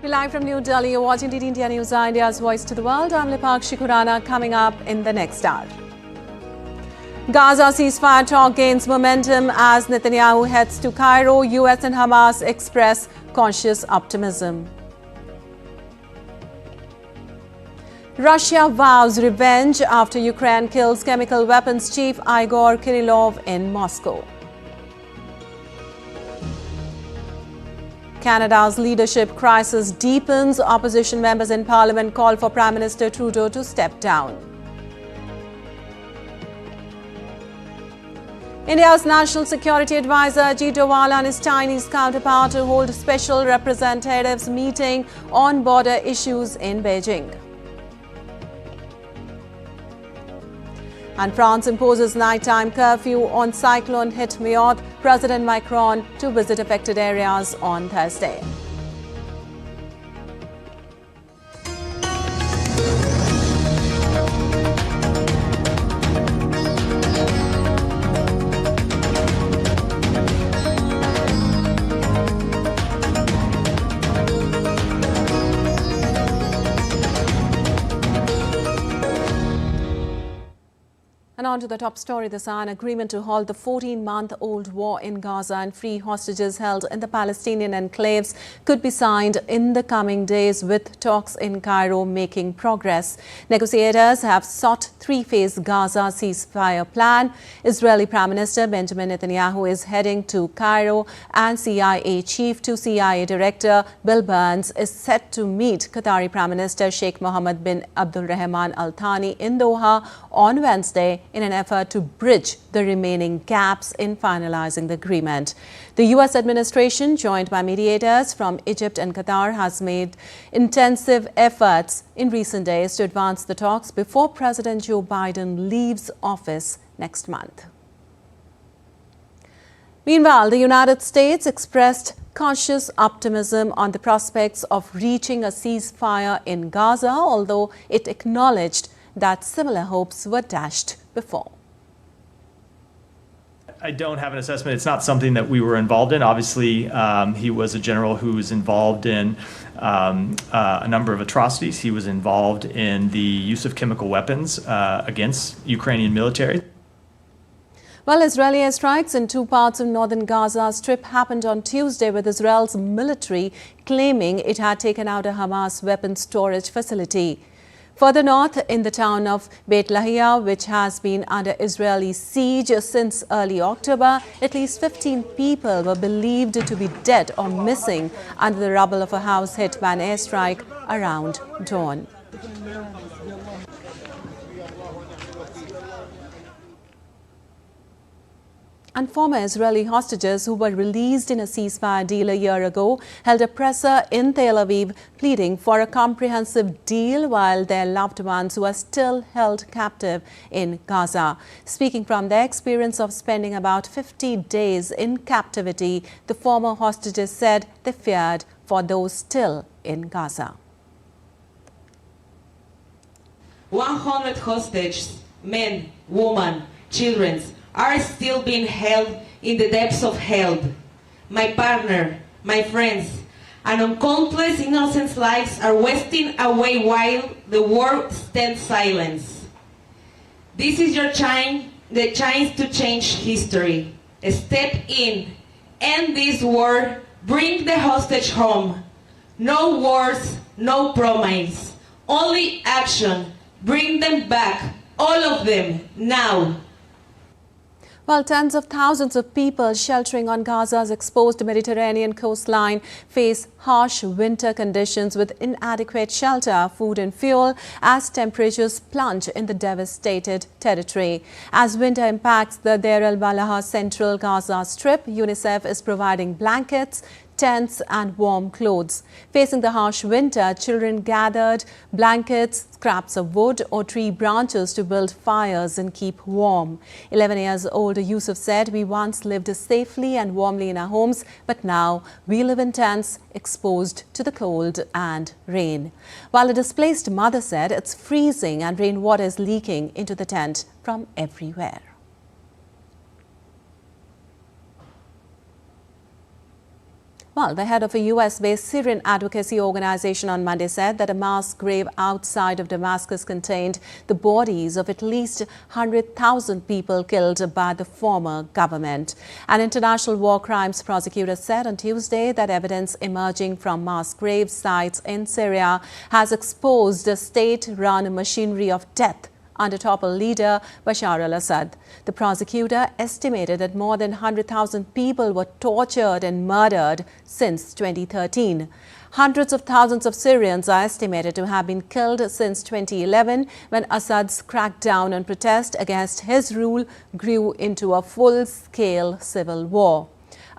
We're live from New Delhi. You're watching DT India News, India's voice to the world. I'm Lipakshi Khurana. Coming up in the next hour. Gaza ceasefire talk gains momentum as Netanyahu heads to Cairo. US and Hamas express cautious optimism. Russia vows revenge after Ukraine kills chemical weapons chief Igor Kirillov in Moscow. Canada's leadership crisis deepens. Opposition members in Parliament call for Prime Minister Trudeau to step down. India's National Security Advisor Ajit Doval and his Chinese counterpart to hold special representatives meeting on border issues in Beijing. And France imposes nighttime curfew on cyclone-hit Mayotte. President Macron to visit affected areas on Thursday. And on to the top story this hour. An agreement to halt the 14-month-old war in Gaza and free hostages held in the Palestinian enclaves could be signed in the coming days, with talks in Cairo making progress. Negotiators have sought three-phase Gaza ceasefire plan. Israeli Prime Minister Benjamin Netanyahu is heading to Cairo, and CIA chief to CIA Director Bill Burns is set to meet Qatari Prime Minister Sheikh Mohammed bin Abdul Rahman Al Thani in Doha on Wednesday, in an effort to bridge the remaining gaps in finalizing the agreement. The U.S. administration, joined by mediators from Egypt and Qatar, has made intensive efforts in recent days to advance the talks before President Joe Biden leaves office next month. Meanwhile, the United States expressed cautious optimism on the prospects of reaching a ceasefire in Gaza, although it acknowledged that similar hopes were dashed before. I don't have an assessment. It's not something that we were involved in. Obviously, he was a general who was involved in a number of atrocities. He was involved in the use of chemical weapons against Ukrainian military. Well, Israeli airstrikes in two parts of northern Gaza Strip happened on Tuesday, with Israel's military claiming it had taken out a Hamas weapons storage facility. Further north, in the town of Beit Lahia, which has been under Israeli siege since early October, at least 15 people were believed to be dead or missing under the rubble of a house hit by an airstrike around dawn. And former Israeli hostages who were released in a ceasefire deal a year ago held a presser in Tel Aviv pleading for a comprehensive deal, while their loved ones who are still held captive in Gaza. Speaking from their experience of spending about 50 days in captivity, the former hostages said they feared for those still in Gaza. 100 hostages, men, women, children, are still being held in the depths of hell. My partner, my friends, and countless innocent lives are wasting away while the world stands silent. This is your chance, the chance to change history. Step in, end this war, bring the hostage home. No words, no promise, only action. Bring them back, all of them, now. While tens of thousands of people sheltering on Gaza's exposed Mediterranean coastline face harsh winter conditions with inadequate shelter, food and fuel as temperatures plunge in the devastated territory. As winter impacts the Deir el-Balaha central Gaza Strip, UNICEF is providing blankets, tents and warm clothes. Facing the harsh winter, children gathered blankets, scraps of wood or tree branches to build fires and keep warm. 11 years old Yusuf said, "We once lived safely and warmly in our homes, but now we live in tents, exposed to the cold and rain." While a displaced mother said it's freezing and rainwater is leaking into the tent from everywhere. Well, the head of a US-based Syrian advocacy organization on Monday said that a mass grave outside of Damascus contained the bodies of at least 100,000 people killed by the former government. An international war crimes prosecutor said on Tuesday that evidence emerging from mass grave sites in Syria has exposed a state-run machinery of death under toppled leader Bashar al-Assad. The prosecutor estimated that more than 100,000 people were tortured and murdered since 2013. Hundreds of thousands of Syrians are estimated to have been killed since 2011, when Assad's crackdown on protest against his rule grew into a full-scale civil war.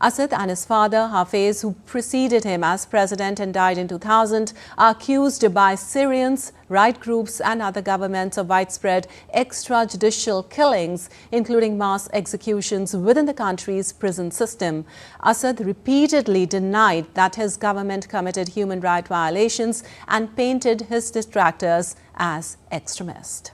Assad and his father, Hafez, who preceded him as president and died in 2000, are accused by Syrians, right groups and other governments of widespread extrajudicial killings, including mass executions within the country's prison system. Assad repeatedly denied that his government committed human rights violations and painted his detractors as extremists.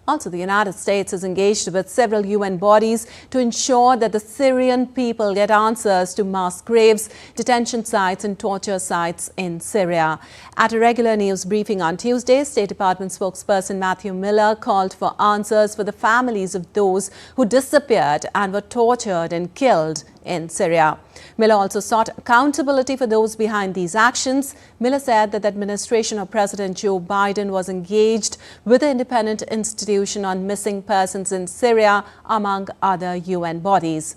Also, the United States is engaged with several UN bodies to ensure that the Syrian people get answers to mass graves, detention sites and torture sites in Syria. At a regular news briefing on Tuesday, State Department spokesperson Matthew Miller called for answers for the families of those who disappeared and were tortured and killed in Syria. Miller also sought accountability for those behind these actions. Miller said that the administration of President Joe Biden was engaged with the Independent Institution on Missing Persons in Syria, among other UN bodies.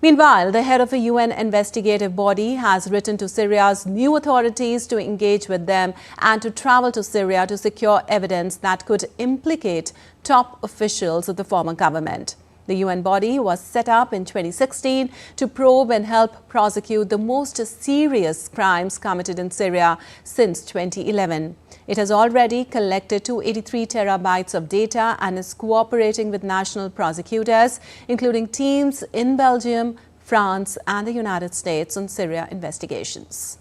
Meanwhile, the head of a UN investigative body has written to Syria's new authorities to engage with them and to travel to Syria to secure evidence that could implicate top officials of the former government. The UN body was set up in 2016 to probe and help prosecute the most serious crimes committed in Syria since 2011. It has already collected 283 terabytes of data and is cooperating with national prosecutors, including teams in Belgium, France and the United States on Syria investigations.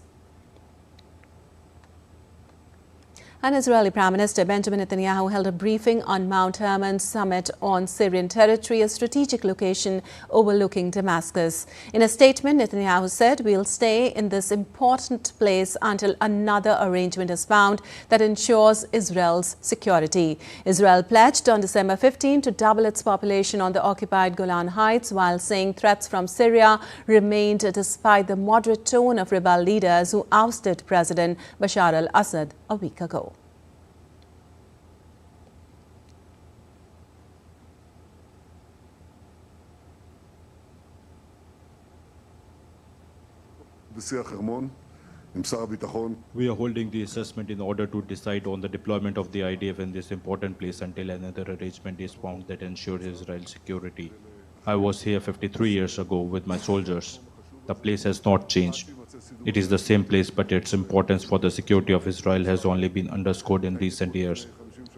And Israeli Prime Minister Benjamin Netanyahu held a briefing on Mount Hermon summit on Syrian territory, a strategic location overlooking Damascus. In a statement, Netanyahu said, "We'll stay in this important place until another arrangement is found that ensures Israel's security." Israel pledged on December 15 to double its population on the occupied Golan Heights, while saying threats from Syria remained despite the moderate tone of rebel leaders who ousted President Bashar al-Assad a week ago. We are holding the assessment in order to decide on the deployment of the IDF in this important place until another arrangement is found that ensures Israel's security. I was here 53 years ago with my soldiers. The place has not changed. It is the same place, but its importance for the security of Israel has only been underscored in recent years,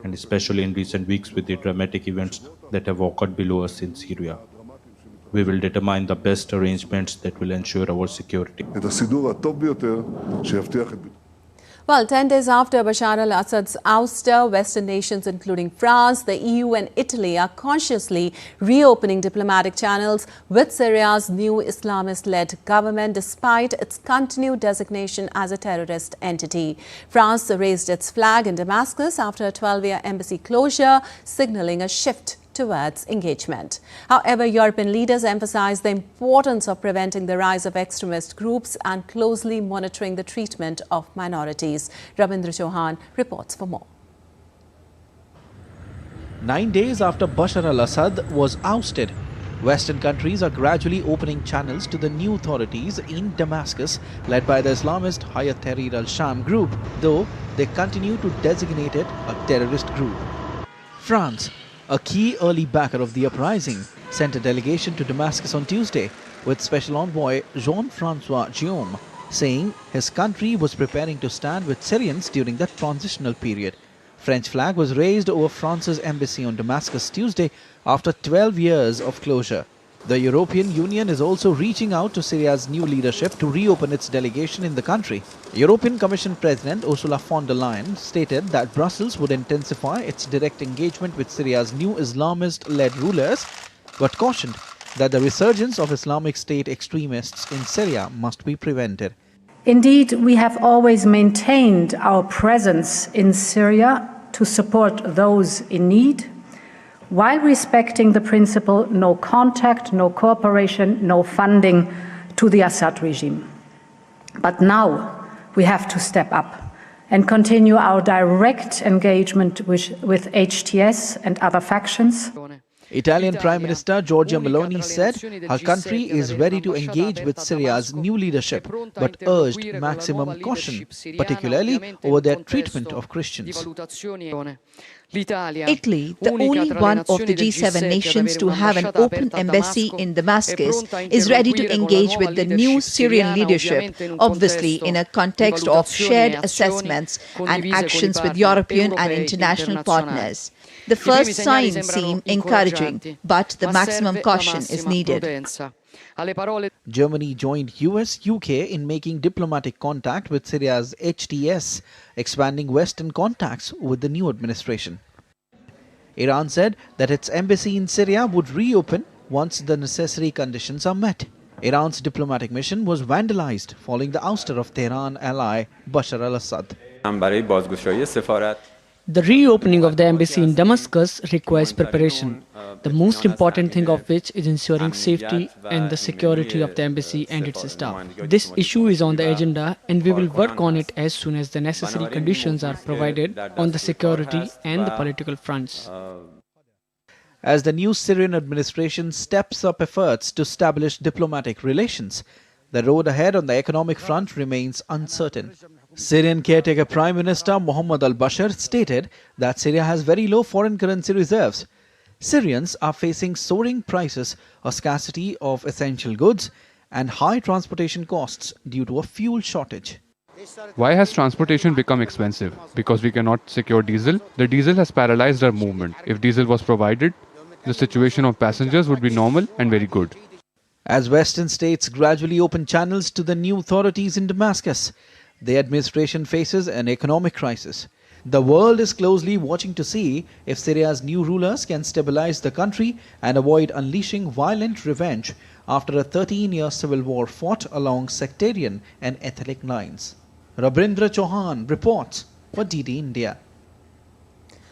and especially in recent weeks with the dramatic events that have occurred below us in Syria. We will determine the best arrangements that will ensure our security. Well, 10 days after Bashar al-Assad's ouster, Western nations including France, the EU and Italy are consciously reopening diplomatic channels with Syria's new Islamist-led government despite its continued designation as a terrorist entity. France raised its flag in Damascus after a 12-year embassy closure, signaling a shift towards engagement. However, European leaders emphasized the importance of preventing the rise of extremist groups and closely monitoring the treatment of minorities. Ravindra Chauhan reports for more. 9 days after Bashar al-Assad was ousted, Western countries are gradually opening channels to the new authorities in Damascus, led by the Islamist Hayat Tahrir al-Sham group, though they continue to designate it a terrorist group. France, a key early backer of the uprising, sent a delegation to Damascus on Tuesday with Special Envoy Jean-François Guillaume, saying his country was preparing to stand with Syrians during that transitional period. French flag was raised over France's embassy on Damascus Tuesday after 12 years of closure. The European Union is also reaching out to Syria's new leadership to reopen its delegation in the country. European Commission President Ursula von der Leyen stated that Brussels would intensify its direct engagement with Syria's new Islamist-led rulers, but cautioned that the resurgence of Islamic State extremists in Syria must be prevented. Indeed, we have always maintained our presence in Syria to support those in need, while respecting the principle no contact, no cooperation, no funding to the Assad regime. But now we have to step up and continue our direct engagement with HTS and other factions. Italian Prime Minister Giorgia Meloni said her country is ready to engage with Syria's new leadership, but urged maximum caution, particularly over their treatment of Christians. Italy, the only one of the G7 nations to have an open embassy in Damascus, is ready to engage with the new Syrian leadership, obviously in a context of shared assessments and actions with European and international partners. The first signs seem encouraging, but the maximum caution is needed. Germany joined US, UK in making diplomatic contact with Syria's HTS, expanding Western contacts with the new administration. Iran said that its embassy in Syria would reopen once the necessary conditions are met. Iran's diplomatic mission was vandalized following the ouster of Tehran ally Bashar al-Assad. The reopening of the embassy in Damascus requires preparation, the most important thing of which is ensuring safety and the security of the embassy and its staff. This issue is on the agenda and we will work on it as soon as the necessary conditions are provided on the security and the political fronts. As the new Syrian administration steps up efforts to establish diplomatic relations, the road ahead on the economic front remains uncertain. Syrian caretaker Prime Minister Mohammed al-Bashir stated that Syria has very low foreign currency reserves. Syrians are facing soaring prices, a scarcity of essential goods, and high transportation costs due to a fuel shortage. Why has transportation become expensive? Because we cannot secure diesel. The diesel has paralyzed our movement. If diesel was provided, the situation of passengers would be normal and very good. As Western states gradually open channels to the new authorities in Damascus, the administration faces an economic crisis. The world is closely watching to see if Syria's new rulers can stabilize the country and avoid unleashing violent revenge after a 13-year civil war fought along sectarian and ethnic lines. Rabindra Chauhan reports for DD India.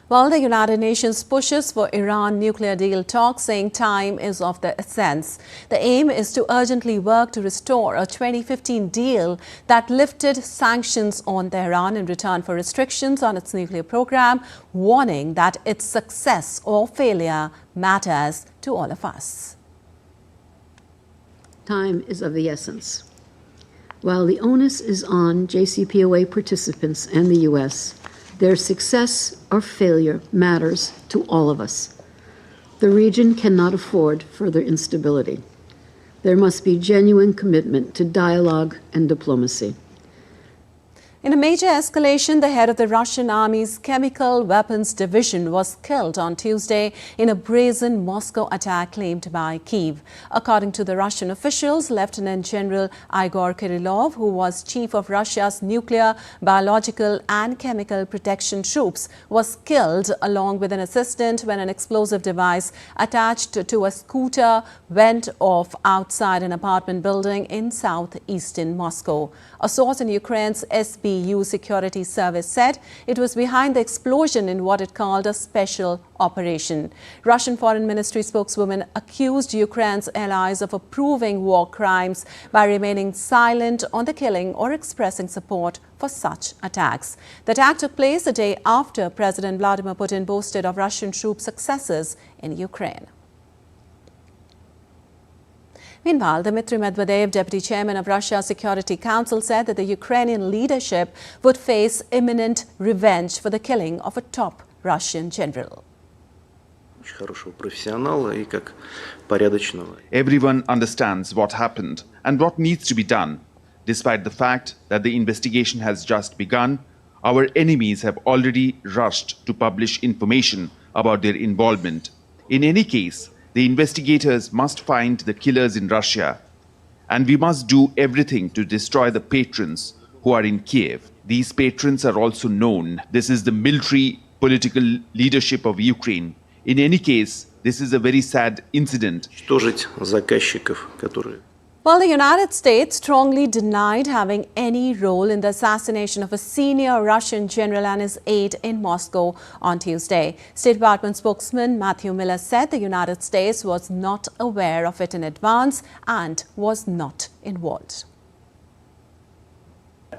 Well, the United Nations pushes for Iran nuclear deal talks, saying time is of the essence. The aim is to urgently work to restore a 2015 deal that lifted sanctions on Tehran in return for restrictions on its nuclear program, warning that its success or failure matters to all of us. Time is of the essence. While the onus is on JCPOA participants and the U.S., their success or failure matters to all of us. The region cannot afford further instability. There must be genuine commitment to dialogue and diplomacy. In a major escalation, the head of the Russian army's chemical weapons division was killed on Tuesday in a brazen Moscow attack claimed by Kyiv. According to the Russian officials, Lieutenant General Igor Kirillov, who was chief of Russia's nuclear, biological and chemical protection troops, was killed along with an assistant when an explosive device attached to a scooter went off outside an apartment building in southeastern Moscow. A source in Ukraine's SBU security service said it was behind the explosion in what it called a special operation. Russian Foreign Ministry spokeswoman accused Ukraine's allies of approving war crimes by remaining silent on the killing or expressing support for such attacks. The attack took place a day after President Vladimir Putin boasted of Russian troop successes in Ukraine. Meanwhile, Dmitry Medvedev, deputy chairman of Russia's Security Council, said that the Ukrainian leadership would face imminent revenge for the killing of a top Russian general. Everyone understands what happened and what needs to be done. Despite the fact that the investigation has just begun, our enemies have already rushed to publish information about their involvement. In any case, the investigators must find the killers in Russia, and we must do everything to destroy the patrons who are in Kiev. These patrons are also known. This is the military political leadership of Ukraine. In any case, This is a very sad incident. Well, the United States strongly denied having any role in the assassination of a senior Russian general and his aide in Moscow on Tuesday. State Department spokesman Matthew Miller said the United States was not aware of it in advance and was not involved.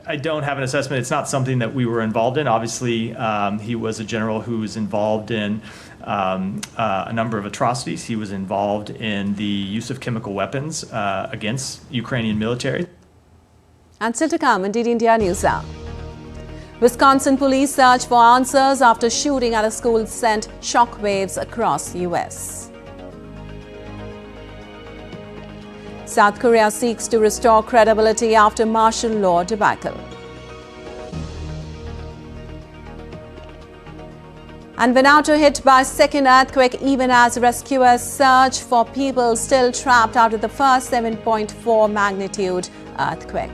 I don't have an assessment. It's not something that we were involved in. Obviously, he was a general who was involved in a number of atrocities. He was involved in the use of chemical weapons against Ukrainian military. And still to come in DD India News Hour. Wisconsin police search for answers after shooting at a school sent shockwaves across U.S. South Korea seeks to restore credibility after martial law debacle. And Vanuatu hit by second earthquake even as rescuers search for people still trapped after the first 7.4 magnitude earthquake.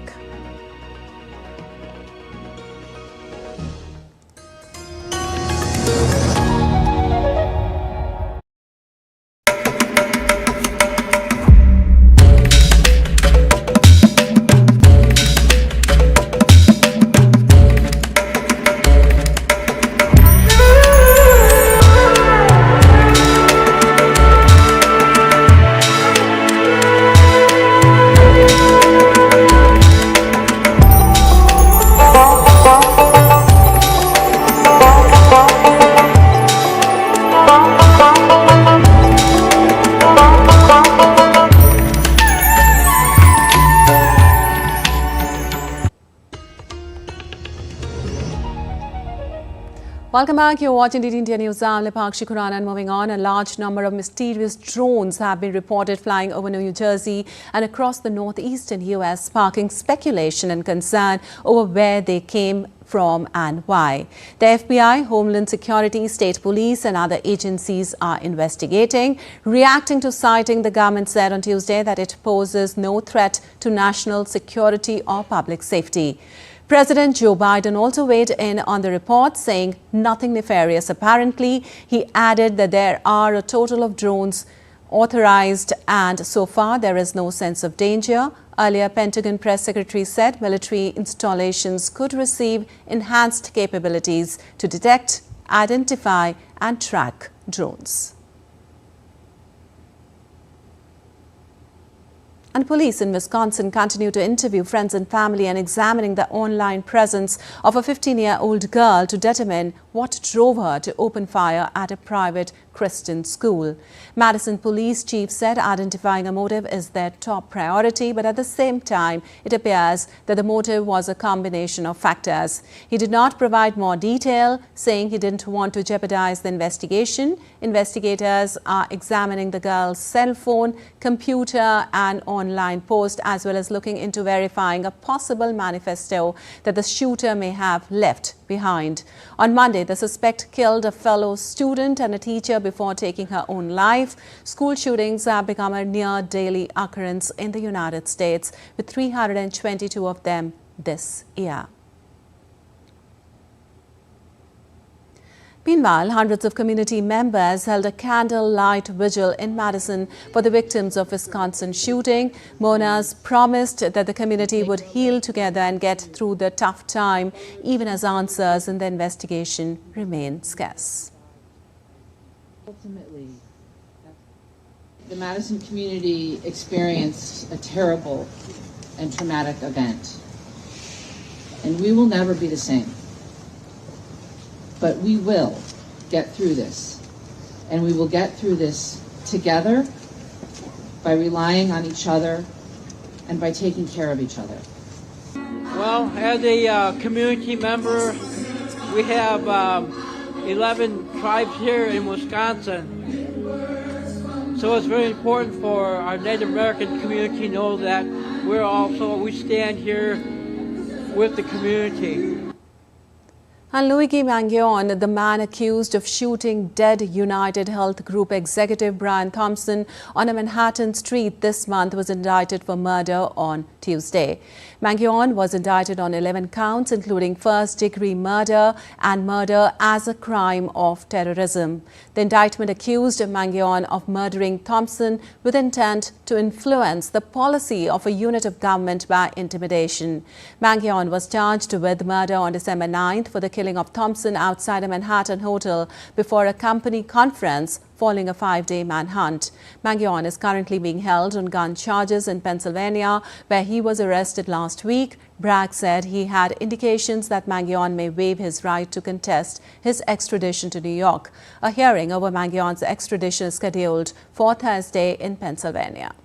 Welcome back. You're watching DD India News. I'm Lipakshi Khurana, and moving on, a large number of mysterious drones have been reported flying over New Jersey and across the northeastern U.S., sparking speculation and concern over where they came from and why. The FBI, Homeland Security, State Police and other agencies are investigating. Reacting to sighting, the government said on Tuesday that it poses no threat to national security or public safety. President Joe Biden also weighed in on the report, saying nothing nefarious apparently. He added that there are a total of drones authorized and so far there is no sense of danger. Earlier, Pentagon press secretary said military installations could receive enhanced capabilities to detect, identify and track drones. And police in Wisconsin continue to interview friends and family and examining the online presence of a 15-year-old girl to determine what drove her to open fire at a private Christian school. Madison Police Chief said identifying a motive is their top priority, but at the same time, it appears that the motive was a combination of factors. He did not provide more detail, saying he didn't want to jeopardize the investigation. Investigators are examining the girl's cell phone, computer and online post, as well as looking into verifying a possible manifesto that the shooter may have left behind. On Monday, the suspect killed a fellow student and a teacher before taking her own life. School shootings have become a near daily occurrence in the United States, with 322 of them this year. Meanwhile, hundreds of community members held a candlelight vigil in Madison for the victims of Wisconsin shooting. Mourners promised that the community would heal together and get through the tough time, even as answers in the investigation remain scarce. Ultimately, the Madison community experienced a terrible and traumatic event, and we will never be the same. But we will get through this, and we will get through this together by relying on each other and by taking care of each other. Well, as a community member, we have 11 tribes here in Wisconsin. So it's very important for our Native American community to know that we stand here with the community. And Luigi Mangione, the man accused of shooting dead UnitedHealth Group executive Brian Thompson on a Manhattan street this month, was indicted for murder on Tuesday. Mangione was indicted on 11 counts, including first-degree murder and murder as a crime of terrorism. The indictment accused Mangione of murdering Thompson with intent to influence the policy of a unit of government by intimidation. Mangione was charged with murder on December 9th for the killing of Thompson outside a Manhattan hotel before a company conference following a 5-day manhunt. Mangione is currently being held on gun charges in Pennsylvania, where he was arrested last week. Bragg said he had indications that Mangione may waive his right to contest his extradition to New York. A hearing over Mangione's extradition is scheduled for Thursday in Pennsylvania.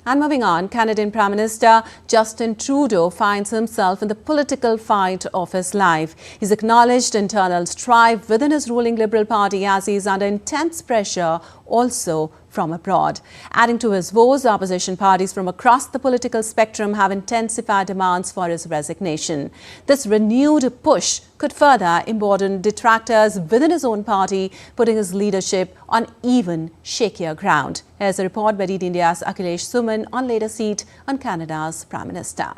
And moving on, Canadian Prime Minister Justin Trudeau finds himself in the political fight of his life. He's acknowledged internal strife within his ruling Liberal Party as he is under intense pressure also from abroad. Adding to his woes, opposition parties from across the political spectrum have intensified demands for his resignation. This renewed push could further embolden detractors within his own party, putting his leadership on even shakier ground. Here's a report by DD India's Akhilesh Suman on latest seat on Canada's Prime Minister.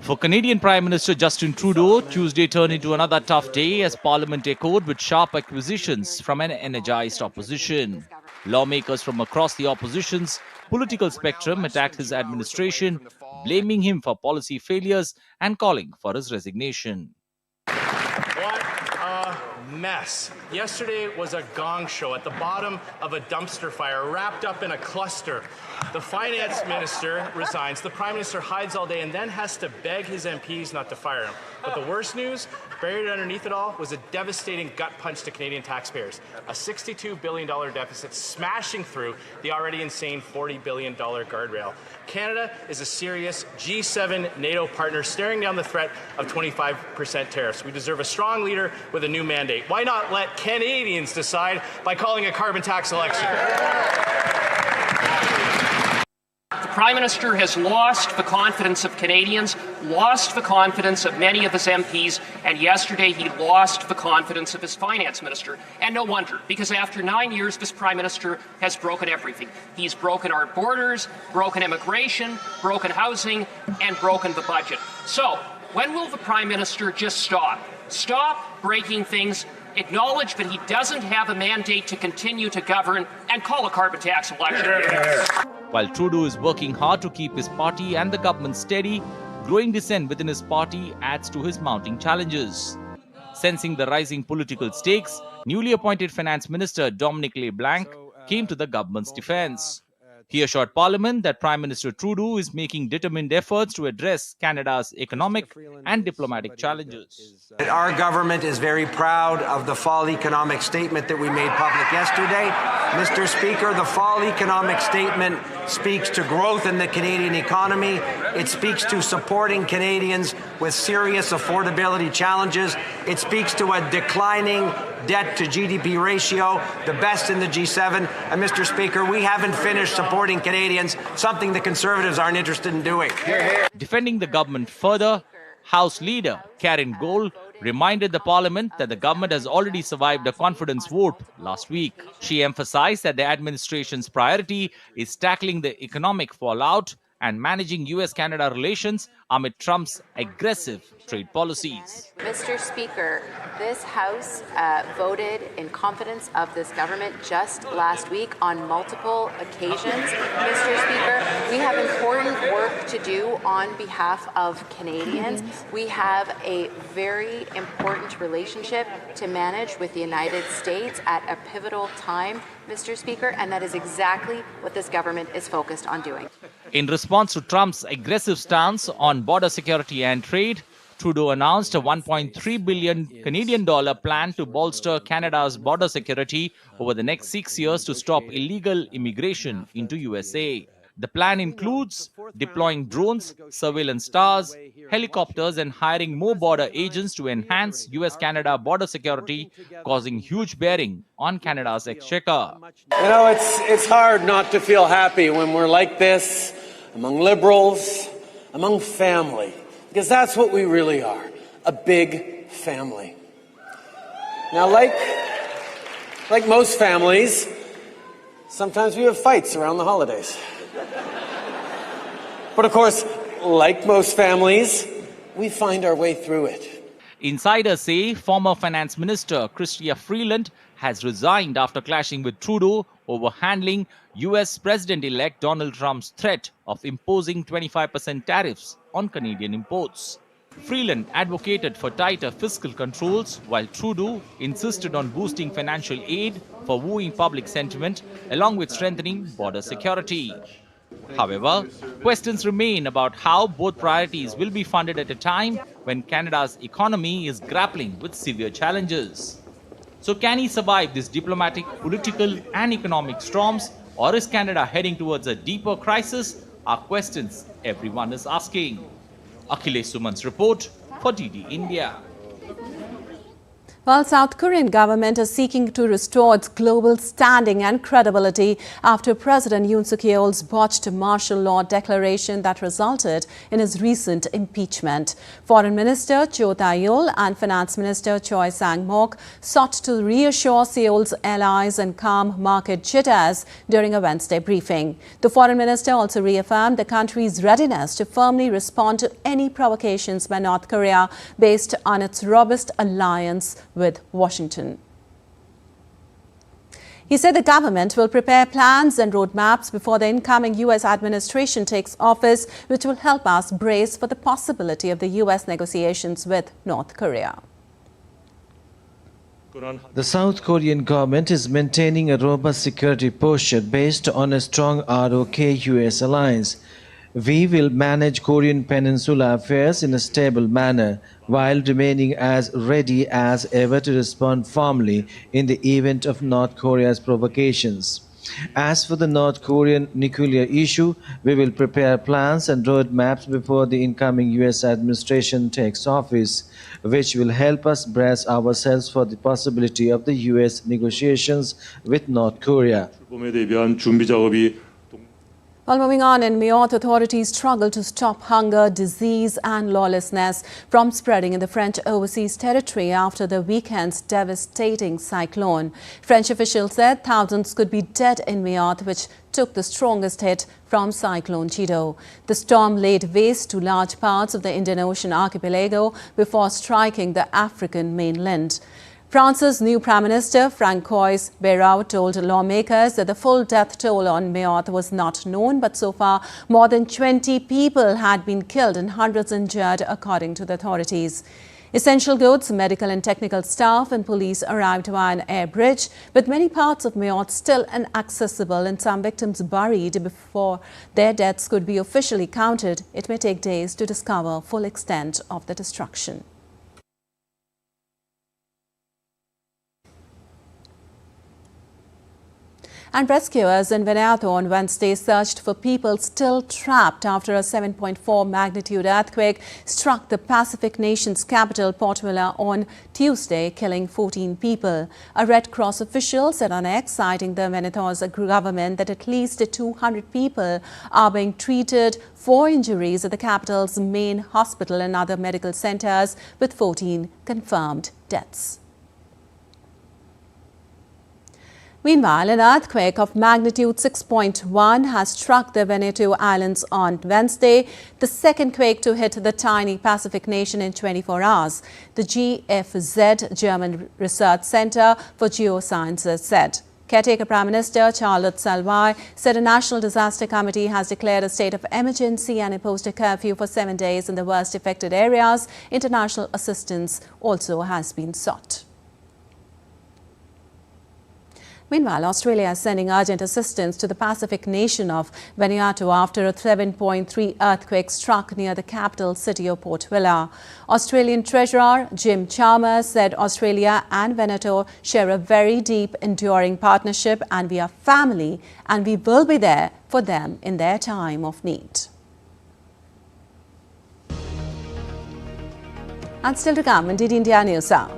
For Canadian Prime Minister Justin Trudeau, Tuesday turned into another tough day as Parliament echoed with sharp accusations from an energized opposition. Lawmakers from across the opposition's political spectrum attacked his administration, blaming him for policy failures and calling for his resignation. What a mess. Yesterday was a gong show at the bottom of a dumpster fire, wrapped up in a cluster. The finance minister resigns, the prime minister hides all day and then has to beg his MPs not to fire him. But the worst news, buried underneath it all, was a devastating gut punch to Canadian taxpayers. A $62 billion deficit smashing through the already insane $40 billion guardrail. Canada is a serious G7 NATO partner staring down the threat of 25% tariffs. We deserve a strong leader with a new mandate. Why not let Canadians decide by calling a carbon tax election? The Prime Minister has lost the confidence of Canadians, lost the confidence of many of his MPs, and yesterday he lost the confidence of his Finance Minister. And no wonder, because after 9 years, this Prime Minister has broken everything. He's broken our borders, broken immigration, broken housing, and broken the budget. So, when will the Prime Minister just stop? Stop breaking things, acknowledge that he doesn't have a mandate to continue to govern, and call a carbon tax election. While Trudeau is working hard to keep his party and the government steady, growing dissent within his party adds to his mounting challenges. Sensing the rising political stakes, newly appointed Finance Minister Dominic LeBlanc came to the government's defense. He assured Parliament that Prime Minister Trudeau is making determined efforts to address Canada's economic and diplomatic challenges. Our government is very proud of the fall economic statement that we made public yesterday. Mr. Speaker, the fall economic statement speaks to growth in the Canadian economy. It speaks to supporting Canadians with serious affordability challenges. It speaks to a declining debt to GDP ratio, the best in the G7. And Mr. Speaker, we haven't finished supporting Canadians, something the Conservatives aren't interested in doing. Defending the government further, House Leader Karen Gold reminded the Parliament that the government has already survived a confidence vote last week. She emphasized that the administration's priority is tackling the economic fallout and managing US-Canada relations amid Trump's aggressive trade policies. Mr. Speaker, this House voted in confidence of this government just last week on multiple occasions. Mr. Speaker, we have important work to do on behalf of Canadians. We have a very important relationship to manage with the United States at a pivotal time, Mr. Speaker, and that is exactly what this government is focused on doing. In response to Trump's aggressive stance on border security and trade, Trudeau announced a $1.3 billion Canadian plan to bolster Canada's border security over the next 6 years to stop illegal immigration into USA. The plan includes deploying drones, surveillance towers, helicopters, and hiring more border agents to enhance US-Canada border security, causing huge bearing on Canada's exchequer. You know, it's hard not to feel happy when we're like this, among Liberals, among family, because that's what we really are, a big family. Now, like most families, sometimes we have fights around the holidays. But of course, like most families, we find our way through it. Insiders say former Finance Minister Chrystia Freeland has resigned after clashing with Trudeau over handling US President-elect Donald Trump's threat of imposing 25% tariffs on Canadian imports. Freeland advocated for tighter fiscal controls, while Trudeau insisted on boosting financial aid for wooing public sentiment, along with strengthening border security. However, questions remain about how both priorities will be funded at a time when Canada's economy is grappling with severe challenges. So can he survive these diplomatic, political and economic storms, or is Canada heading towards a deeper crisis? Are questions everyone is asking. Akhilesh Suman's report for DD India. Well, South Korean government is seeking to restore its global standing and credibility after President Yoon Suk-yeol's botched martial law declaration that resulted in his recent impeachment. Foreign Minister Cho Tae-yul and Finance Minister Choi Sang-mok sought to reassure Seoul's allies and calm market jitters during a Wednesday briefing. The foreign minister also reaffirmed the country's readiness to firmly respond to any provocations by North Korea based on its robust alliance with Washington. He said the government will prepare plans and roadmaps before the incoming U.S. administration takes office, which will help us brace for the possibility of the U.S. negotiations with North Korea. The South Korean government is maintaining a robust security posture based on a strong ROK-US alliance. We will manage Korean Peninsula affairs in a stable manner while remaining as ready as ever to respond firmly in the event of North Korea's provocations. As for the North Korean nuclear issue, we will prepare plans and roadmaps before the incoming US administration takes office, which will help us brace ourselves for the possibility of the US negotiations with North Korea. While moving on, in Mayotte, authorities struggle to stop hunger, disease and lawlessness from spreading in the French overseas territory after the weekend's devastating cyclone. French officials said thousands could be dead in Mayotte, which took the strongest hit from Cyclone Chido. The storm laid waste to large parts of the Indian Ocean archipelago before striking the African mainland. France's new Prime Minister, Francois Bayrou, told lawmakers that the full death toll on Mayotte was not known, but so far more than 20 people had been killed and hundreds injured, according to the authorities. Essential goods, medical and technical staff and police arrived via an air bridge, with many parts of Mayotte still inaccessible and some victims buried before their deaths could be officially counted. It may take days to discover full extent of the destruction. And rescuers in Vanuatu on Wednesday searched for people still trapped after a 7.4 magnitude earthquake struck the Pacific nation's capital, Port Vila, on Tuesday, killing 14 people. A Red Cross official said on X, citing the Vanuatu's government, that at least 200 people are being treated for injuries at the capital's main hospital and other medical centers, with 14 confirmed deaths. Meanwhile, an earthquake of magnitude 6.1 has struck the Vanuatu Islands on Wednesday, the second quake to hit the tiny Pacific nation in 24 hours. The GFZ, German Research Center for Geosciences, said. Caretaker Prime Minister Charlotte Salvai said a national disaster committee has declared a state of emergency and imposed a curfew for 7 days in the worst affected areas. International assistance also has been sought. Meanwhile, Australia is sending urgent assistance to the Pacific nation of Vanuatu after a 7.3 earthquake struck near the capital city of Port Vila. Australian Treasurer Jim Chalmers said Australia and Vanuatu share a very deep, enduring partnership, and we are family, and we will be there for them in their time of need. And still to come in DD India News Hour.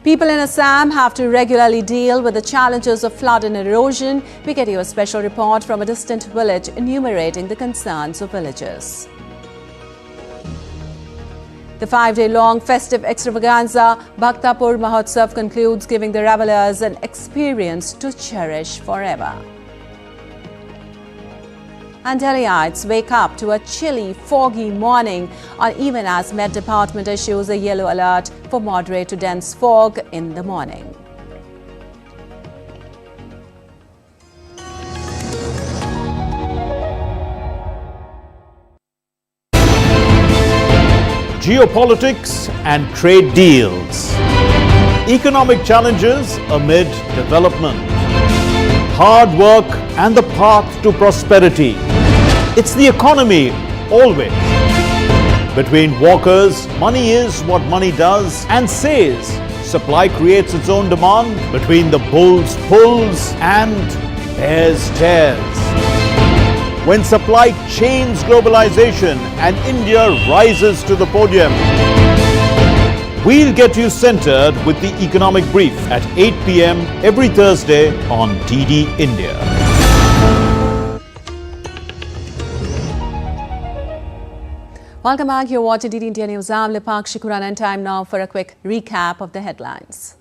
People in Assam have to regularly deal with the challenges of flood and erosion. We get you a special report from a distant village enumerating the concerns of villagers. The 5-day-long festive extravaganza Bhaktapur Mahotsav concludes, giving the revelers an experience to cherish forever. And Delhiites wake up to a chilly, foggy morning, even as Met Department issues a yellow alert for moderate to dense fog in the morning. Geopolitics and trade deals. Economic challenges amid development. Hard work and the path to prosperity. It's the economy, always. Between walkers, money is what money does and says. Supply creates its own demand. Between the bulls pulls and bears tears. When supply chains globalization and India rises to the podium. We'll get you centered with the economic brief at 8 p.m. every Thursday on DD India. Welcome back. You're watching DD India News. I'm Lipak Shikuran, and time now for a quick recap of the headlines.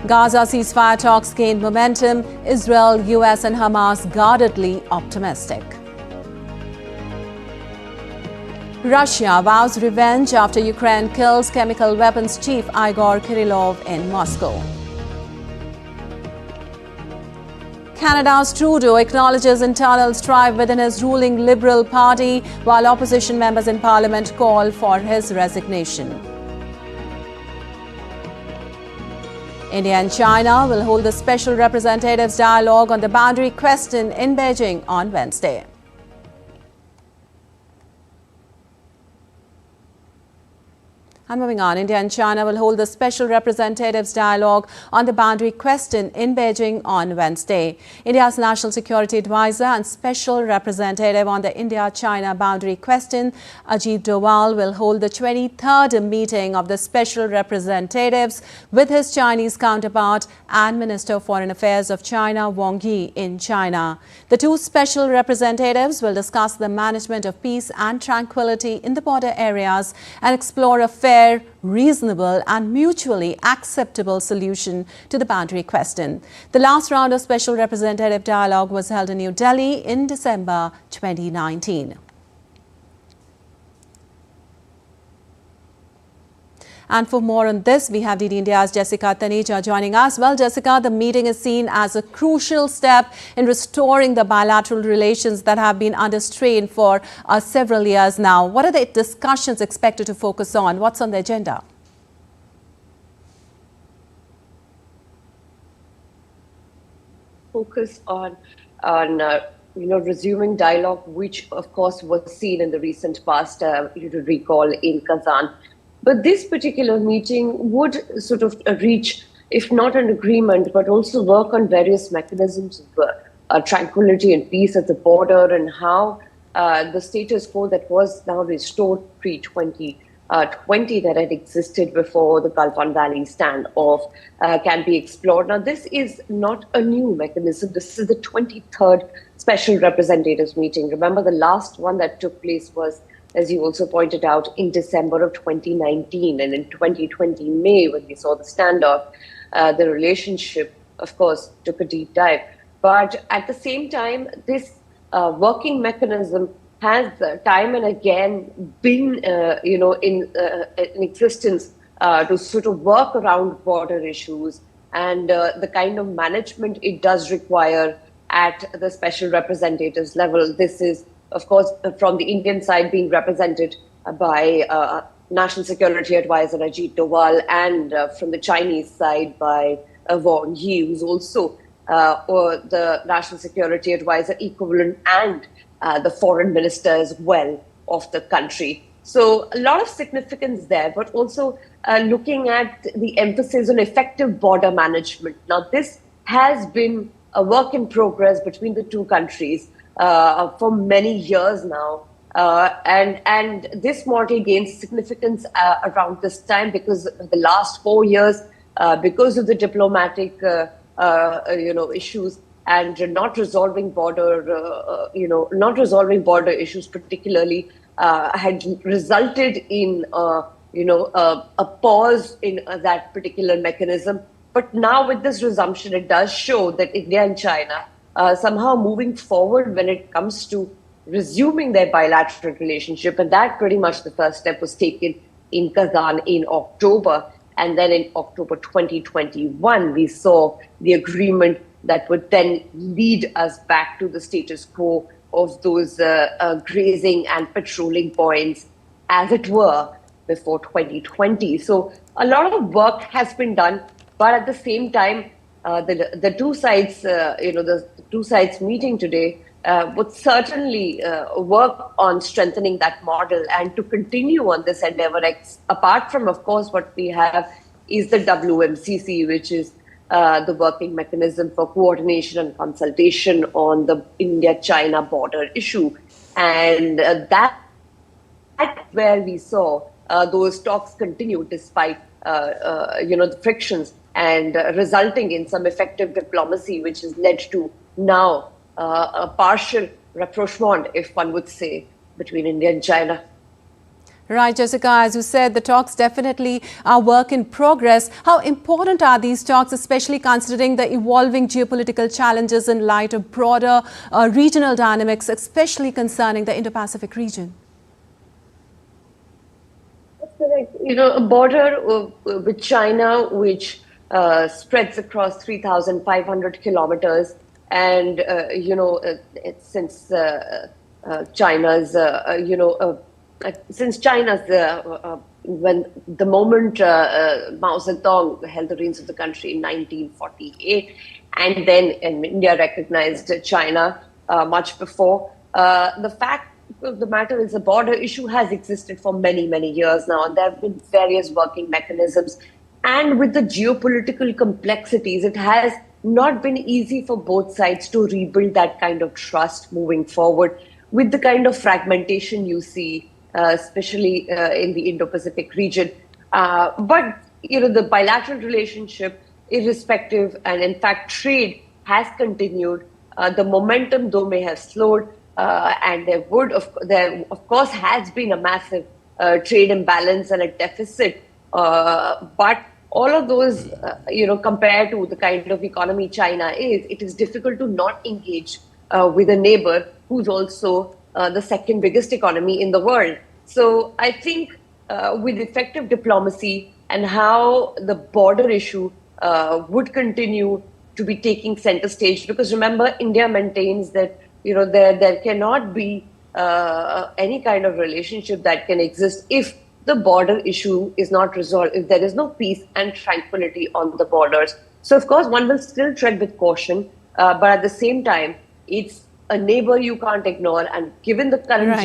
Gaza ceasefire talks gained momentum. Israel, US and Hamas guardedly optimistic. Russia vows revenge after Ukraine kills chemical weapons chief Igor Kirillov in Moscow. Canada's Trudeau acknowledges internal strife within his ruling Liberal Party, while opposition members in Parliament call for his resignation. India and China will hold the Special Representatives Dialogue on the boundary question in Beijing on Wednesday. And moving on, India and China will hold the Special Representatives Dialogue on the boundary question in Beijing on Wednesday. India's National Security Advisor and Special Representative on the India-China boundary question, Ajit Doval, will hold the 23rd meeting of the Special Representatives with his Chinese counterpart and Minister of Foreign Affairs of China, Wang Yi, in China. The two Special Representatives will discuss the management of peace and tranquility in the border areas and explore a fair, reasonable and mutually acceptable solution to the boundary question. The last round of Special Representative Dialogue was held in New Delhi in December 2019. And for more on this, we have DD India's Jessica Taneja joining us. Well, Jessica, the meeting is seen as a crucial step in restoring the bilateral relations that have been under strain for several years now. What are the discussions expected to focus on? What's on the agenda? Focus on resuming dialogue, which of course was seen in the recent past, you recall, in Kazan. But this particular meeting would sort of reach, if not an agreement, but also work on various mechanisms of tranquility and peace at the border, and how the status quo that was now restored pre-2020 that had existed before the Galfan Valley standoff can be explored. Now, this is not a new mechanism. This is the 23rd Special Representatives meeting. Remember, the last one that took place was, as you also pointed out, in December of 2019. And in 2020 May, when we saw the standoff, the relationship, of course, took a deep dive. But at the same time, this working mechanism has time and again been, in existence to sort of work around border issues and the kind of management it does require at the special representatives level. This is, of course, from the Indian side being represented by National Security Advisor Ajit Doval, and from the Chinese side by Wang Yi, who's also or the National Security Advisor equivalent and the foreign minister as well of the country. So a lot of significance there, but also looking at the emphasis on effective border management. Now, this has been a work in progress between the two countries for many years now. And this model gains significance around this time because the last 4 years, because of the diplomatic issues and not resolving border issues particularly had resulted in a pause in that particular mechanism. But now with this resumption, it does show that India and China somehow moving forward when it comes to resuming their bilateral relationship. And that pretty much the first step was taken in Kazan in October. And then in October 2021, we saw the agreement that would then lead us back to the status quo of those grazing and patrolling points, as it were, before 2020. So a lot of work has been done, but at the same time, the two sides, the two sides meeting today would certainly work on strengthening that model and to continue on this endeavor. Apart from, of course, what we have is the WMCC, which is the working mechanism for coordination and consultation on the India-China border issue. And that's where we saw those talks continue despite, the frictions and resulting in some effective diplomacy, which has led to now a partial rapprochement, if one would say, between India and China. Right, Jessica, as you said, the talks definitely are work in progress. How important are these talks, especially considering the evolving geopolitical challenges in light of broader regional dynamics, especially concerning the Indo-Pacific region? That's correct. A border with China, which spreads across 3,500 kilometers. And, since China's, when the moment Mao Zedong held the reins of the country in 1948, and then India recognized China much before, the fact of the matter is the border issue has existed for many, many years now, and there have been various working mechanisms. And with the geopolitical complexities, it has not been easy for both sides to rebuild that kind of trust moving forward with the kind of fragmentation you see, especially in the Indo-Pacific region. But, the bilateral relationship, irrespective, and in fact, trade has continued. The momentum, though, may have slowed, and there of course has been a massive trade imbalance and a deficit. But all of those, compared to the kind of economy China is, it is difficult to not engage with a neighbor who's also the second biggest economy in the world. So I think with effective diplomacy and how the border issue would continue to be taking center stage, because remember, India maintains that, there cannot be any kind of relationship that can exist if the border issue is not resolved, if there is no peace and tranquility on the borders. So, of course, one will still tread with caution, but at the same time, it's a neighbor you can't ignore. And given the current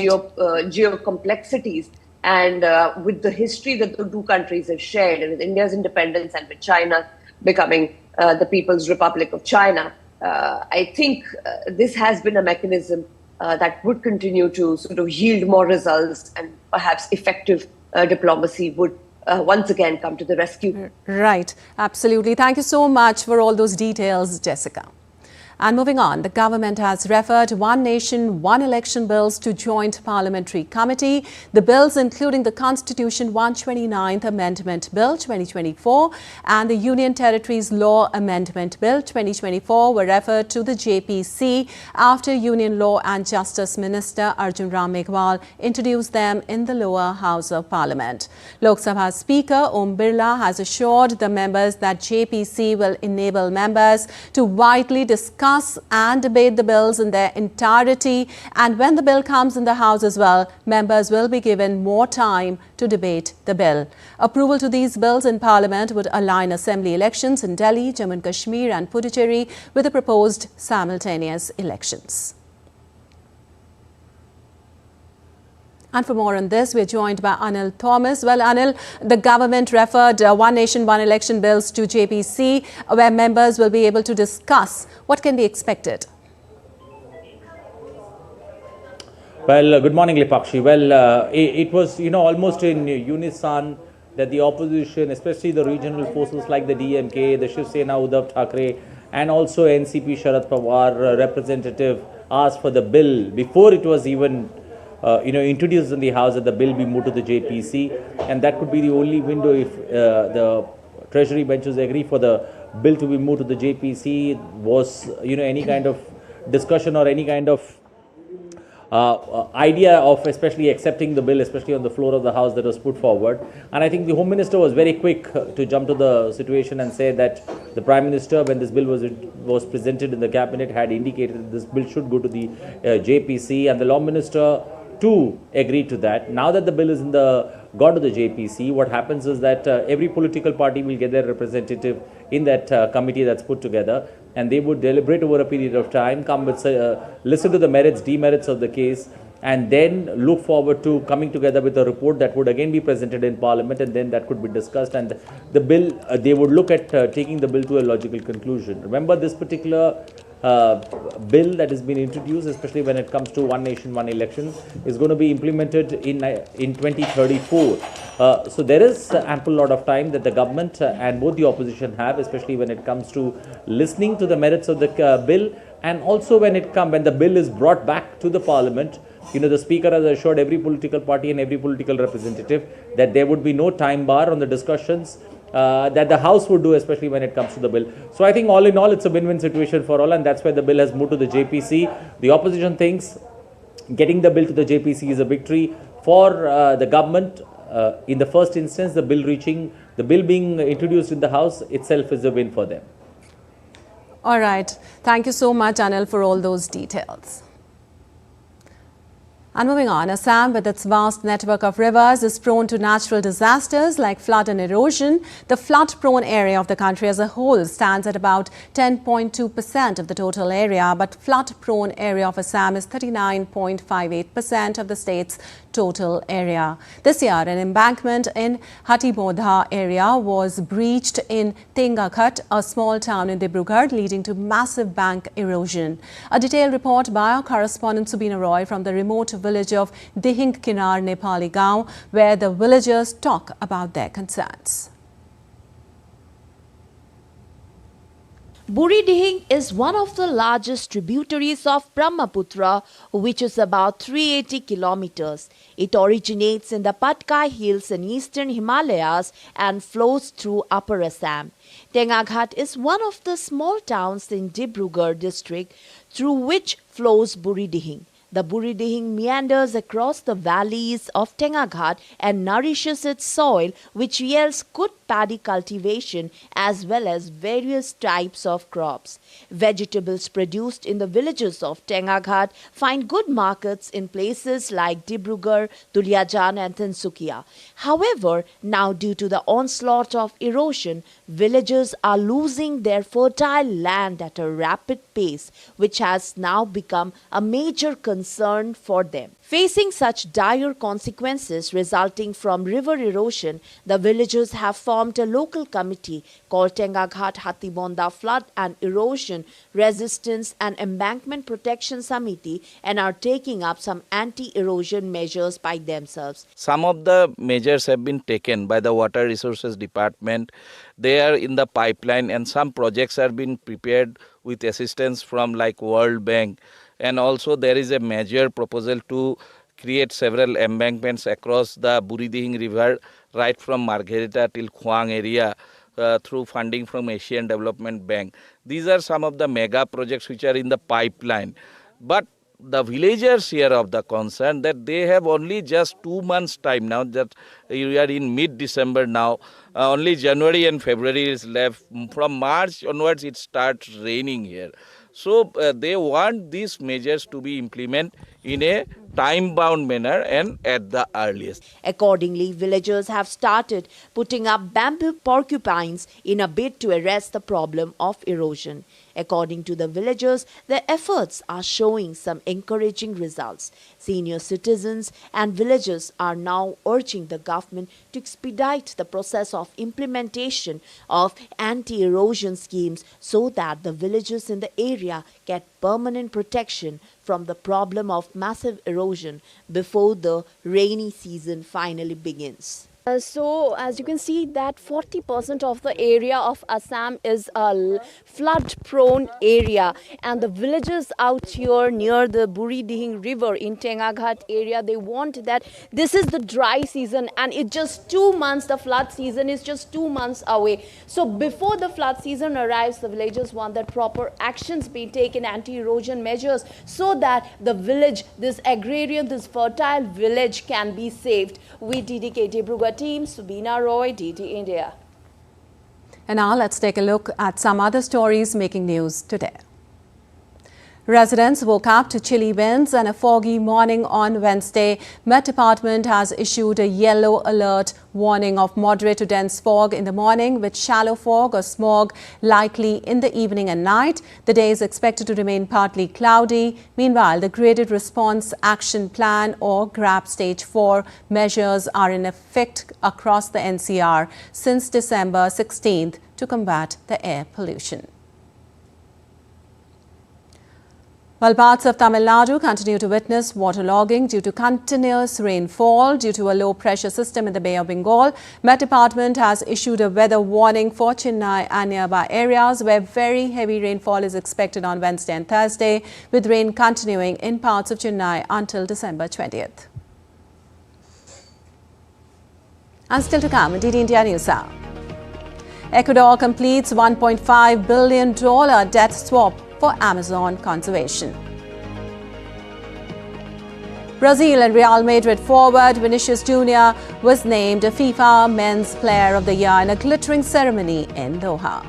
geo complexities and with the history that the two countries have shared, and with India's independence and with China becoming the People's Republic of China, I think this has been a mechanism that would continue to sort of yield more results, and perhaps effective diplomacy would once again come to the rescue. Right, absolutely. Thank you so much for all those details, Jessica. And moving on, the government has referred One Nation, One Election bills to Joint Parliamentary Committee. The bills, including the Constitution 129th Amendment Bill 2024 and the Union Territories Law Amendment Bill 2024, were referred to the JPC after Union Law and Justice Minister Arjun Ram Meghwal introduced them in the lower house of Parliament. Lok Sabha Speaker Om Birla has assured the members that JPC will enable members to widely discuss discuss and debate the bills in their entirety. And when the bill comes in the House as well, members will be given more time to debate the bill. Approval to these bills in Parliament would align assembly elections in Delhi, Jammu and Kashmir and Puducherry with the proposed simultaneous elections. And for more on this, we're joined by Anil Thomas. Well, Anil, the government referred One Nation, One Election bills to JPC, where members will be able to discuss. What can be expected? Well, good morning, Lipakshi. Well, it was, almost in unison that the opposition, especially the regional forces like the DMK, the Shiv Sena, Uddhav Thackeray, and also NCP Sharad Pawar representative asked for the bill before it was even introduced in the House, that the bill be moved to the JPC, and that could be the only window if the Treasury benches agree for the bill to be moved to the JPC. Was any kind of discussion or any kind of idea of especially accepting the bill, especially on the floor of the House, that was put forward. And I think the Home Minister was very quick to jump to the situation and say that the Prime Minister, when this bill was presented in the Cabinet, had indicated that this bill should go to the JPC, and the Law Minister too agreed to that. Now that the bill is gone to the JPC, what happens is that every political party will get their representative in that committee that's put together, and they would deliberate over a period of time, come with listen to the merits, demerits of the case, and then look forward to coming together with a report that would again be presented in Parliament, and then that could be discussed, and the bill, they would look at taking the bill to a logical conclusion. Remember, this particular bill that has been introduced, especially when it comes to One Nation, One Election, is going to be implemented in 2034. So there is ample lot of time that the government and both the opposition have, especially when it comes to listening to the merits of the bill, and also when the bill is brought back to the Parliament. The Speaker has assured every political party and every political representative that there would be no time bar on the discussions that the House would do, especially when it comes to the bill. So I think all in all, it's a win-win situation for all, and that's why the bill has moved to the JPC. The opposition thinks getting the bill to the JPC is a victory for the government. In the first instance, the bill being introduced in the House itself is a win for them. All right. Thank you so much, Anil, for all those details. And moving on, Assam, with its vast network of rivers, is prone to natural disasters like flood and erosion. The flood-prone area of the country as a whole stands at about 10.2% of the total area, but flood-prone area of Assam is 39.58% of the state's total area. This year, an embankment in Hatibodha area was breached in Tengaghat, a small town in Dibrugarh, leading to massive bank erosion. A detailed report by our correspondent Subina Roy from the remote village of Dihing Kinar, Nepali Gaon, where the villagers talk about their concerns. Buridihing is one of the largest tributaries of Brahmaputra, which is about 380 kilometers. It originates in the Patkai Hills in eastern Himalayas and flows through Upper Assam. Tengaghat is one of the small towns in Dibrugarh district through which flows Buridihing. The Buridihing meanders across the valleys of Tengaghat and nourishes its soil, which yields good paddy cultivation as well as various types of crops. Vegetables produced in the villages of Tengaghat find good markets in places like Dibrugarh, Duliajan and Tinsukia. However, now due to the onslaught of erosion, villagers are losing their fertile land at a rapid pace, which has now become a major concern for them. Facing such dire consequences resulting from river erosion, the villagers have formed a local committee called Tengaghat Hatibonda Flood and Erosion Resistance and Embankment Protection Committee and are taking up some anti-erosion measures by themselves. Some of the measures have been taken by the Water Resources Department. They are in the pipeline, and some projects are being prepared with assistance from like World Bank. And also there is a major proposal to create several embankments across the Buridihing River right from Margherita till Khwang area through funding from Asian Development Bank. These are some of the mega projects which are in the pipeline. But the villagers here of the concern that they have only just 2 months time now, that we are in mid-December now. Only January and February is left. From March onwards it starts raining here. So they want these measures to be implemented in a time-bound manner and at the earliest. Accordingly, villagers have started putting up bamboo porcupines in a bid to arrest the problem of erosion. According to the villagers, their efforts are showing some encouraging results. Senior citizens and villagers are now urging the government to expedite the process of implementation of anti-erosion schemes so that the villagers in the area get permanent protection from the problem of massive erosion before the rainy season finally begins. So as you can see that 40% of the area of Assam is a flood prone area, and the villages out here near the Buridihing river in Tengaghat area, they want that this is the dry season and it's just 2 months, the flood season is just 2 months away. So before the flood season arrives, the villagers want that proper actions be taken, anti-erosion measures, so that the village, this agrarian, this fertile village can be saved. We DDK Dibrugarh team, Subina Roy, DT India. And now let's take a look at some other stories making news today. Residents woke up to chilly winds and a foggy morning on Wednesday. Met Department has issued a yellow alert warning of moderate to dense fog in the morning with shallow fog or smog likely in the evening and night. The day is expected to remain partly cloudy. Meanwhile, the Graded Response Action Plan or GRAP Stage 4 measures are in effect across the NCR since December 16th to combat the air pollution. While parts of Tamil Nadu continue to witness waterlogging due to continuous rainfall due to a low-pressure system in the Bay of Bengal, Met Department has issued a weather warning for Chennai and nearby areas where very heavy rainfall is expected on Wednesday and Thursday, with rain continuing in parts of Chennai until December 20th. And still to come, DD India News Hour. Ecuador completes $1.5 billion debt swap for Amazon conservation. Brazil and Real Madrid forward Vinicius Jr. was named a FIFA Men's Player of the Year in a glittering ceremony in Doha.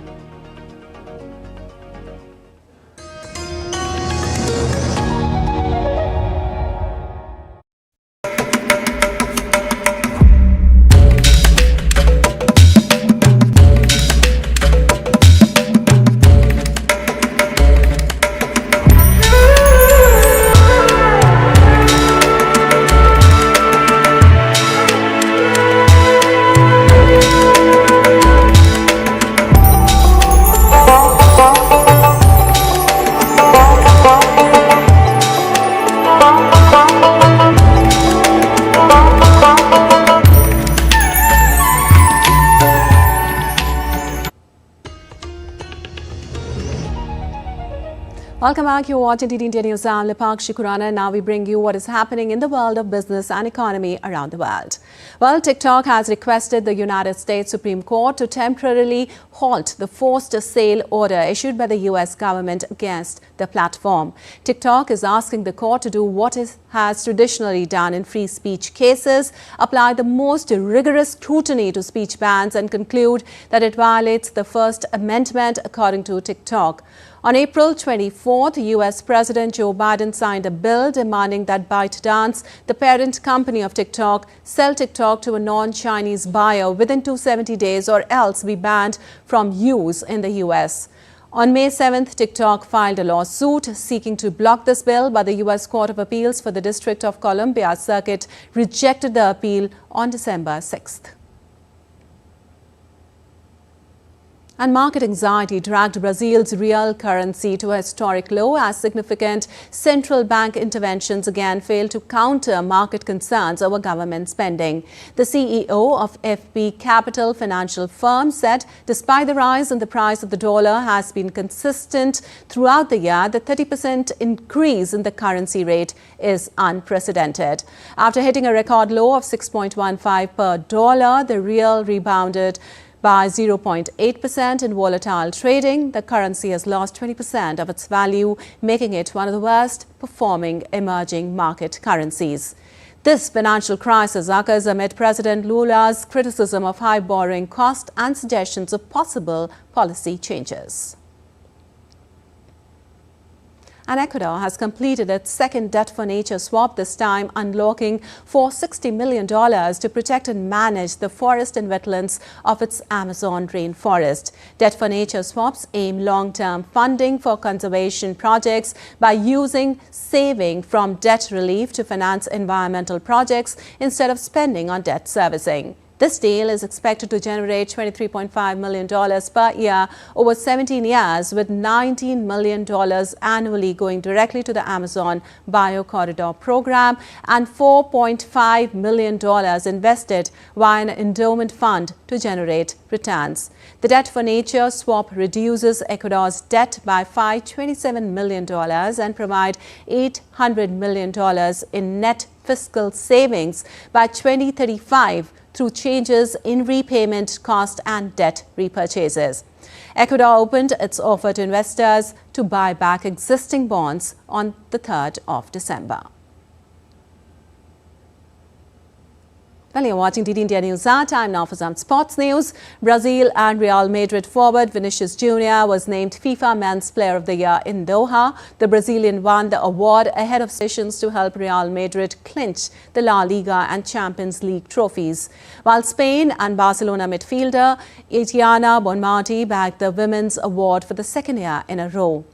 Welcome back. You're watching DD India News. I'm Lipakshi Khurana. Now we bring you what is happening in the world of business and economy around the world. Well, TikTok has requested the United States Supreme Court to temporarily halt the forced sale order issued by the U.S. government against the platform. TikTok is asking the court to do what it has traditionally done in free speech cases, apply the most rigorous scrutiny to speech bans and conclude that it violates the First Amendment, according to TikTok. On April 24th, U.S. President Joe Biden signed a bill demanding that ByteDance, the parent company of TikTok, sell TikTok to a non-Chinese buyer within 270 days or else be banned from use in the U.S. On May 7th, TikTok filed a lawsuit seeking to block this bill, but the U.S. Court of Appeals for the District of Columbia Circuit rejected the appeal on December 6th. And market anxiety dragged Brazil's real currency to a historic low as significant central bank interventions again failed to counter market concerns over government spending. The CEO of FB Capital financial firm said despite the rise in the price of the dollar has been consistent throughout the year, the 30% increase in the currency rate is unprecedented. After hitting a record low of 6.15 per dollar, the real rebounded by 0.8% in volatile trading. The currency has lost 20% of its value, making it one of the worst performing emerging market currencies. This financial crisis occurs amid President Lula's criticism of high borrowing cost and suggestions of possible policy changes. And Ecuador has completed its second Debt for Nature swap, this time unlocking for $60 million to protect and manage the forest and wetlands of its Amazon rainforest. Debt for Nature swaps aim long-term funding for conservation projects by using saving from debt relief to finance environmental projects instead of spending on debt servicing. This deal is expected to generate $23.5 million per year over 17 years, with $19 million annually going directly to the Amazon Biocorridor program and $4.5 million invested via an endowment fund to generate returns. The Debt for Nature swap reduces Ecuador's debt by $527 million and provide $800 million in net fiscal savings by 2035 through changes in repayment cost and debt repurchases. Ecuador opened its offer to investors to buy back existing bonds on the 3rd of December. Well, you're watching DD India News. Time now for some sports news. Brazil and Real Madrid forward Vinicius Jr. was named FIFA Men's Player of the Year in Doha. The Brazilian won the award ahead of sessions to help Real Madrid clinch the La Liga and Champions League trophies. While Spain and Barcelona midfielder Etiana Bonmati bagged the Women's Award for the second year in a row.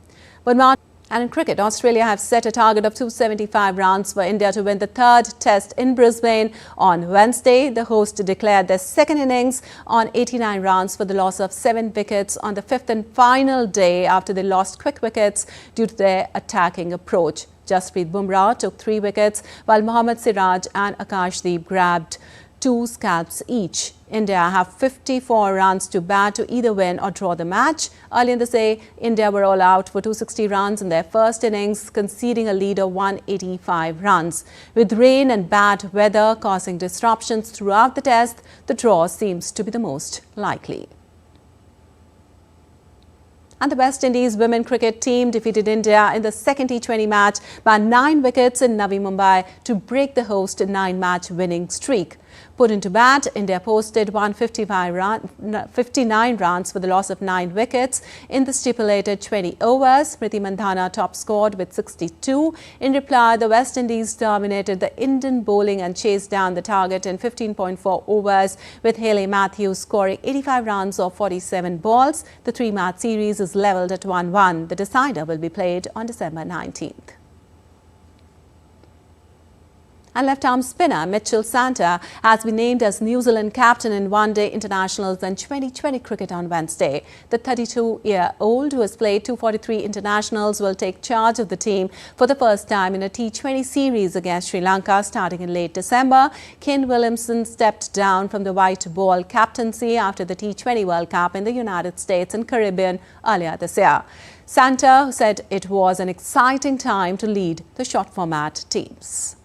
And in cricket, Australia have set a target of 275 runs for India to win the third test in Brisbane on Wednesday. The hosts declared their second innings on 89 runs for the loss of 7 wickets on the fifth and final day after they lost quick wickets due to their attacking approach. Jasprit Bumrah took 3 wickets, while Mohammad Siraj and Akashdeep grabbed 2 scalps each. India have 54 runs to bat to either win or draw the match. Early in the day, India were all out for 260 runs in their first innings, conceding a lead of 185 runs. With rain and bad weather causing disruptions throughout the test, the draw seems to be the most likely. And the West Indies women cricket team defeated India in the second T20 match by 9 wickets in Navi Mumbai to break the host 9-match winning streak. Put into bat, India posted 159 runs for the loss of 9 wickets in the stipulated 20 overs. Smriti Mandhana top scored with 62. In reply, the West Indies dominated the Indian bowling and chased down the target in 15.4 overs, with Hayley Matthews scoring 85 runs off 47 balls. The 3-match series is levelled at 1-1. The decider will be played on December 19th. And left-arm spinner Mitchell Santa has been named as New Zealand captain in one-day internationals and 2020 cricket on Wednesday. The 32-year-old, who has played 243 internationals, will take charge of the team for the first time in a T20 series against Sri Lanka starting in late December. Ken Williamson stepped down from the white ball captaincy after the T20 World Cup in the United States and Caribbean earlier this year. Santa said it was an exciting time to lead the short format teams.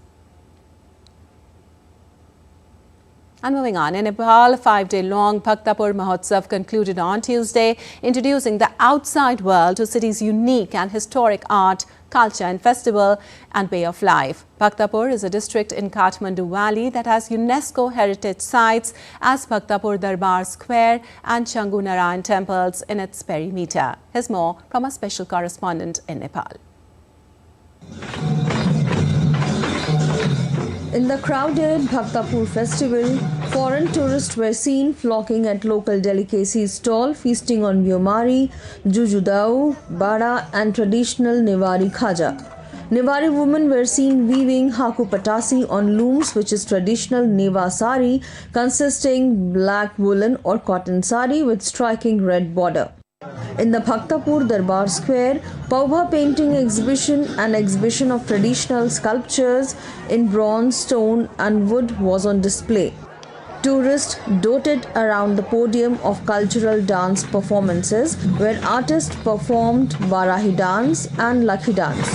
And moving on, in Nepal, a 5-day-long Bhaktapur Mahotsav concluded on Tuesday, introducing the outside world to city's unique and historic art, culture and festival and way of life. Bhaktapur is a district in Kathmandu Valley that has UNESCO heritage sites as Bhaktapur Darbar Square and Changu Narayan temples in its perimeter. Here's more from a special correspondent in Nepal. In the crowded Bhaktapur festival, foreign tourists were seen flocking at local delicacies stall, feasting on Vyomari, Jujudau, Bada and traditional Newari Khaja. Newari women were seen weaving Haku Patasi on looms, which is traditional Neva sari consisting black woolen or cotton sari with striking red border. In the Bhaktapur Darbar Square, Paubha painting exhibition and exhibition of traditional sculptures in bronze, stone and wood was on display. Tourists dotted around the podium of cultural dance performances where artists performed Barahi dance and Lakhi dance.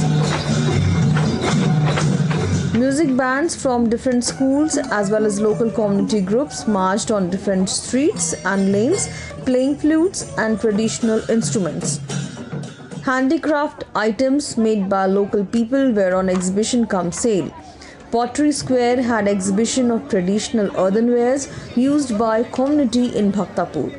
Music bands from different schools as well as local community groups marched on different streets and lanes, playing flutes and traditional instruments. Handicraft items made by local people were on exhibition cum sale. Pottery Square had exhibition of traditional earthenwares used by community in Bhaktapur.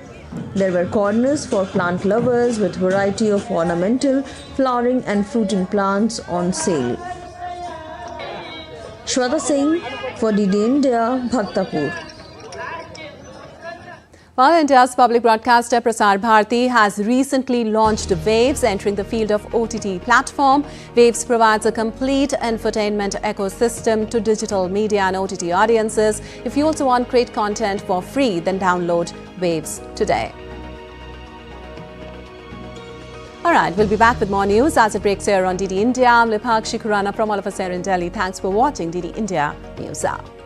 There were corners for plant lovers with variety of ornamental, flowering and fruiting plants on sale. Shweta Singh for DD India, Bhaktapur. While India's public broadcaster Prasar Bharati has recently launched Waves, entering the field of OTT platform. Waves provides a complete infotainment ecosystem to digital media and OTT audiences. If you also want great content for free, then download Waves today. Alright, we'll be back with more news as it breaks here on DD India. I'm Lipakshi Khurana from all of us here in Delhi. Thanks for watching DD India News Hour.